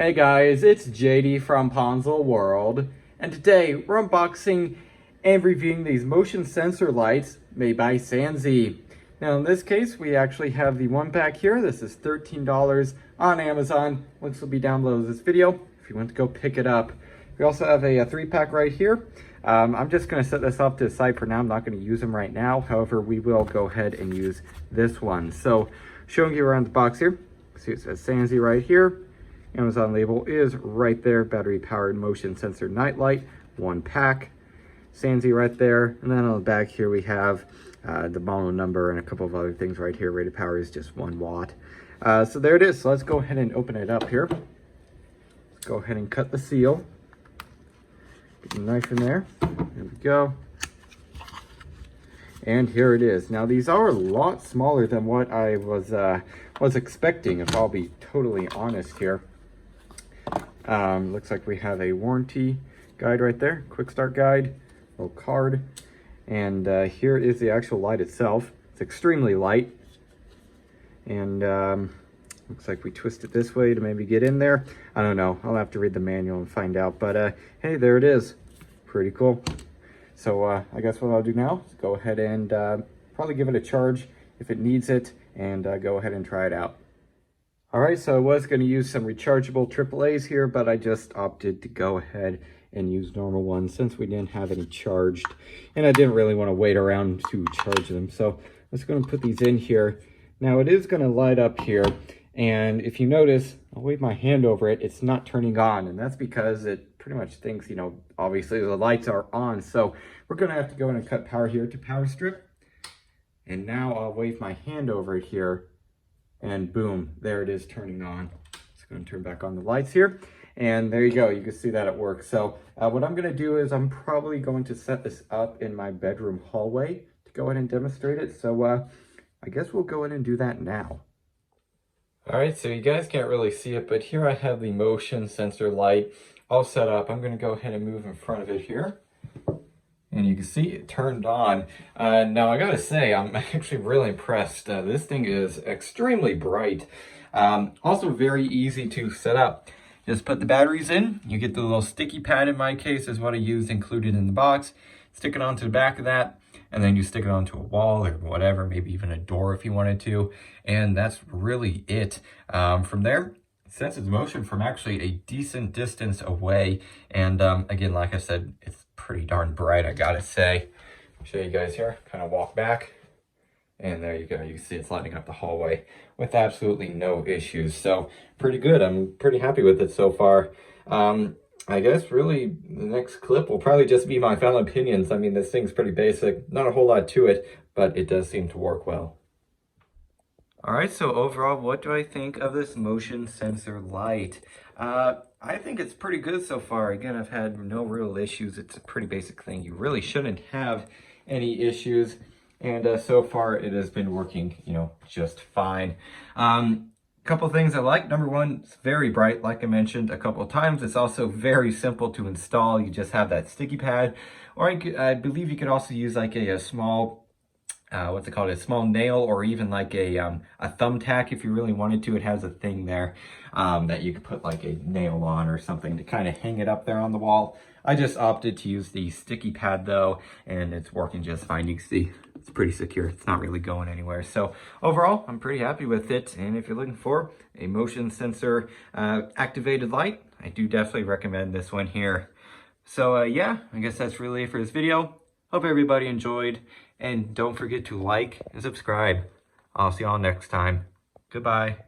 Hey guys, it's JD from Ponzel World, and today we're unboxing and reviewing these motion sensor lights made by Sansi. Now in this case, we actually have the one pack here. This is $13 on Amazon. Links will be down below this video if you want to go pick it up. We also have a 3-pack right here. I'm just going to set this off to the side for now. I'm not going to use them right now. However, we will go ahead and use this one. So showing you around the box here. See, it says Sansi right here. Amazon label is right there. Battery powered motion sensor nightlight, 1 pack. Sansi right there. And then on the back here we have the model number and a couple of other things right here. Rated power is just 1 watt. So there it is. So let's go ahead and open it up here. Let's go ahead and cut the seal. Get the knife in there. There we go. And here it is. Now these are a lot smaller than what I was expecting, if I'll be totally honest here. Looks like we have a warranty guide right there, quick start guide, little card, and here is the actual light itself. It's extremely light, and looks like we twist it this way to maybe get in there. I don't know, I'll have to read the manual and find out, but hey, there it is. Pretty cool. So I guess what I'll do now is go ahead and probably give it a charge if it needs it, and go ahead and try it out. All right, so I was going to use some rechargeable AAAs here, but I just opted to go ahead and use normal ones since we didn't have any charged, and I didn't really want to wait around to charge them. So I'm just going to put these in here. Now it is going to light up here, and if you notice, I'll wave my hand over it, it's not turning on, and that's because it pretty much thinks, you know, obviously the lights are on. So we're going to have to go in and cut power here to power strip. And now I'll wave my hand over it here, and boom, there it is turning on. It's going to turn back on the lights here, and there you go. You can see that it works. So what I'm going to do is I'm probably going to set this up in my bedroom hallway to go ahead and demonstrate it. So I guess we'll go ahead and do that now. All right, so you guys can't really see it, but here I have the motion sensor light all set up. I'm going to go ahead and move in front of it here. And you can see it turned on. Now I gotta say, I'm actually really impressed. This thing is extremely bright. Also very easy to set up. Just put the batteries in. You get the little sticky pad, in my case, is what I used included in the box. Stick it onto the back of that, and then you stick it onto a wall or whatever, maybe even a door if you wanted to. And that's really it. From there, it senses motion from actually a decent distance away. And again, like I said, it's pretty darn bright, I gotta say. I'll show you guys here, kind of walk back, and there you go. You can see it's lighting up the hallway with absolutely no issues. So pretty good. I'm pretty happy with it so far. I guess really the next clip will probably just be my final opinions. I mean, this thing's pretty basic, not a whole lot to it, but it does seem to work well. All right, so overall, what do I think of this motion sensor light? I think it's pretty good so far. Again, I've had no real issues. It's a pretty basic thing. You really shouldn't have any issues. And so far, it has been working, you know, just fine. Couple things I like. Number one, it's very bright, like I mentioned a couple of times. It's also very simple to install. You just have that sticky pad. Or I believe you could also use like a small what's it called, a small nail, or even like a thumbtack if you really wanted to. It has a thing there that you could put like a nail on or something to kind of hang it up there on the wall. I just opted to use the sticky pad though, and it's working just fine. You can see it's pretty secure. It's not really going anywhere. So overall, I'm pretty happy with it. And if you're looking for a motion sensor activated light, I do definitely recommend this one here. So yeah, I guess that's really it for this video. Hope everybody enjoyed, and don't forget to like and subscribe. I'll see y'all next time. Goodbye.